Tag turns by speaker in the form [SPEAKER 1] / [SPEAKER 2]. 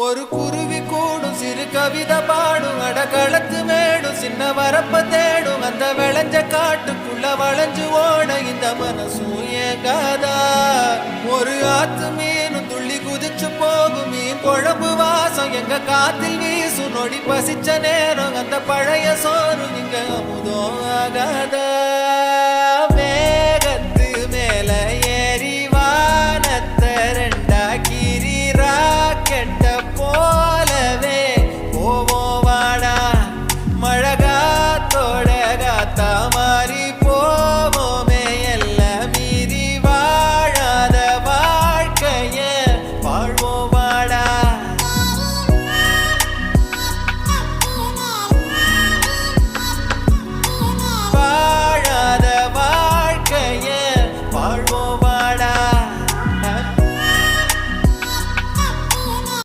[SPEAKER 1] ஒரு குருவி கூடும் சிறு கவிதை பாடும் அடகளத்து மேடும் சின்ன வரப்ப தேடும் அந்த விளைஞ்ச காட்டுக்குள்ள வளைஞ்சு ஓட இந்த மனசும் ஏகாதா ஒரு ஆத்து மீனும் துள்ளி குதிச்சு போகும் மீன் குழம்பு வாசம் எங்க காத்தில் வீசும் நொடி பசிச்ச நேரம் அந்த பழைய சோறு இங்க அமுதம் ஆகாதா